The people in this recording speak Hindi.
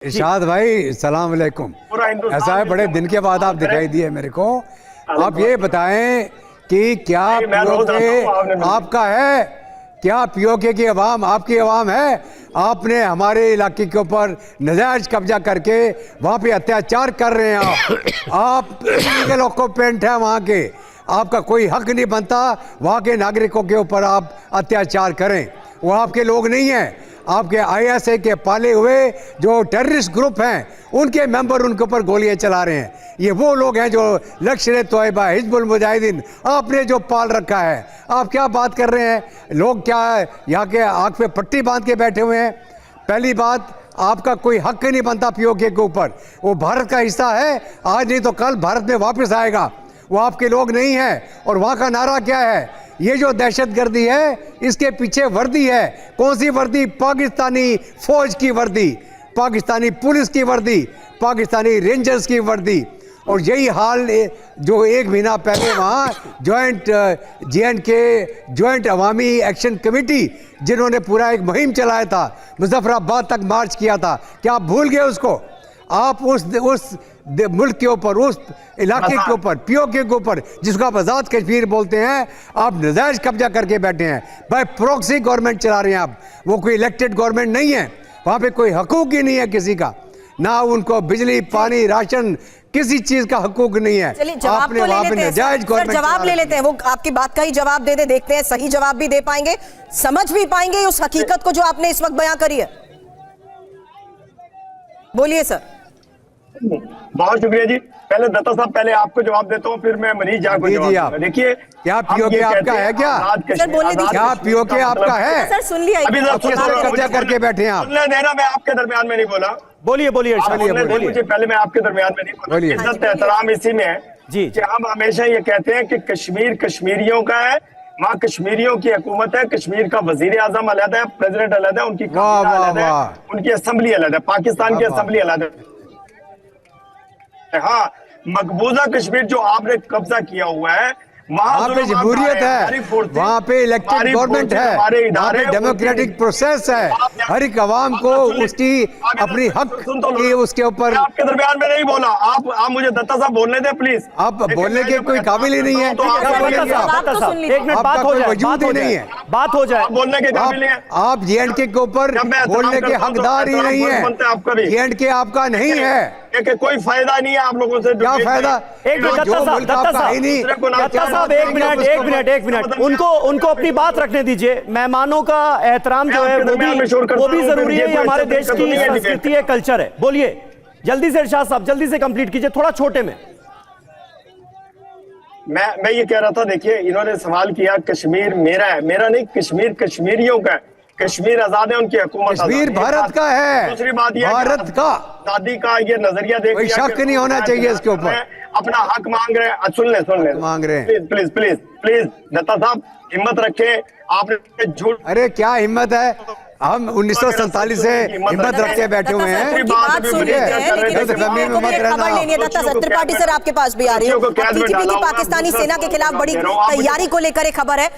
इरशाद भाई सलाम अलैकुम। ऐसा है बड़े दिन के बाद आप दिखाई दिए मेरे को। आप ये बताएं कि क्या पीओके आपका है, क्या पीओके की अवाम आपकी अवाम है? आपने हमारे इलाके के ऊपर नजायज कब्जा करके वहाँ पे अत्याचार कर रहे हैं। आप इलीगल ऑक्यूपेंट हैं वहाँ के, आपका कोई हक नहीं बनता वहाँ के नागरिकों के ऊपर आप अत्याचार करें। वो आपके लोग नहीं हैं, आपके आईएसआई के पाले हुए जो टेररिस्ट ग्रुप हैं उनके मेंबर उनके ऊपर गोलियां चला रहे हैं। ये वो लोग हैं जो लश्कर-ए-तोयबा, हिजबुल मुजाहिदीन आपने जो पाल रखा है। आप क्या बात कर रहे हैं? लोग क्या यहाँ के आँख पे पट्टी बांध के बैठे हुए हैं। पहली बात, आपका कोई हक ही नहीं बनता पीओके के ऊपर। वो भारत का हिस्सा है, आज नहीं तो कल भारत में वापस आएगा। वो आपके लोग नहीं हैं। और वहाँ का नारा क्या है? ये जो दहशतगर्दी है इसके पीछे वर्दी है। कौन सी वर्दी? पाकिस्तानी फौज की वर्दी, पाकिस्तानी पुलिस की वर्दी, पाकिस्तानी रेंजर्स की वर्दी। और यही हाल जो एक महीना पहले वहाँ जॉइंट JNK जॉइंट अवामी एक्शन कमेटी जिन्होंने पूरा एक मुहिम चलाया था, मुजफ्फराबाद तक मार्च किया था, क्या आप भूल गए उसको? आप उस मुल्क के ऊपर, उस इलाके के ऊपर, पीओके के ऊपर जिसको आप आज़ाद कश्मीर बोलते हैं, आप नजायज कब्जा करके बैठे हैं। भाई प्रॉक्सी गवर्नमेंट चला रहे हैं आप। वो कोई इलेक्टेड गवर्नमेंट नहीं है। वहाँ पे कोई हकूक ही नहीं है किसी का, ना उनको बिजली, पानी, राशन, किसी चीज का हकूक नहीं है। आपने वहाँ पे नजायज गवर्नमेंट। जवाब ले लेते हैं, वो आपकी बात का ही जवाब दे दे, देखते हैं सही जवाब भी दे पाएंगे, समझ भी पाएंगे उस हकीकत को जो आपने इस वक्त बयां करी है। बोलिए सर। बहुत शुक्रिया जी। पहले दत्ता साहब, पहले आपको जवाब देता हूँ, फिर मैं मनीष झा को जवाब दूंगा। देखिए, क्या पीओके आपका है? क्या क्या पीओके आपका है? सर सुन लिया, कब्जा करके बैठे हैं आप। सुनने देना, मैं आपके दरमियान में नहीं बोला। बोलिए बोलिए मुझे पहले, मैं आपके दरमियान में नहीं बोला। इज्जत एहतराम इसी में है जी कि हम हमेशा ये कहते हैं कि कश्मीर कश्मीरियों का है, वहाँ कश्मीरियों की हुकूमत है। कश्मीर का वजीर आजम अलग है, प्रेसिडेंट अलग है, उनकी अलग है, उनकी असम्बली अलग है, पाकिस्तान की असम्बली अलग है। हाँ, मकबूजा कश्मीर जो आपने कब्जा किया हुआ है, वहाँ पे जमहूरियत है, वहाँ पे इलेक्टेड गवर्नमेंट है, वहाँ पे डेमोक्रेटिक प्रोसेस है। हर एक आवाम को उसकी अपनी हक की उसके ऊपर। आपके दरमियान में नहीं बोला। आप मुझे दत्ता साहब बोलने दें प्लीज। आप बोलने के कोई काबिल ही नहीं है। एक मिनट बात हो जाए, वजूद ही नहीं है, बात हो जाए। बोलने के काबिल नहीं है आप। JNK के ऊपर बोलने के हकदार ही नहीं है। JNK आपका नहीं है। कोई फायदा नहीं है आप लोगों से। क्या फायदा? एक मिनट उनको अपनी बात रखने दीजिए। मेहमानों का एहतराम जो है वो भी जरूरी है, हमारे देश की संस्कृति है, कल्चर है। बोलिए जल्दी से इरशाद साहब, जल्दी से कंप्लीट कीजिए, थोड़ा छोटे में। मैं ये कह रहा था, देखिए इन्होंने सवाल किया कश्मीर मेरा है। मेरा नहीं, कश्मीर कश्मीरियों का है। कश्मीर आजाद है, उनकी हुकूमत। कश्मीर भारत का है। दूसरी बात ये, भारत का आजादी का ये नजरिया देख, कोई शक नहीं होना चाहिए इसके ऊपर। अपना हक मांग रहे हैं, सुन ले मांग रहे हैं। प्लीज प्लीज प्लीज दत्ता साहब, हिम्मत रखे। आपने झूठ। अरे क्या हिम्मत है? हम 1947 से हिम्मत रखते बैठे हुए हैं। त्रिपाठी सर आपके पास भी आ रही है। TTP की पाकिस्तानी सेना के खिलाफ बड़ी तैयारी को लेकर एक खबर है।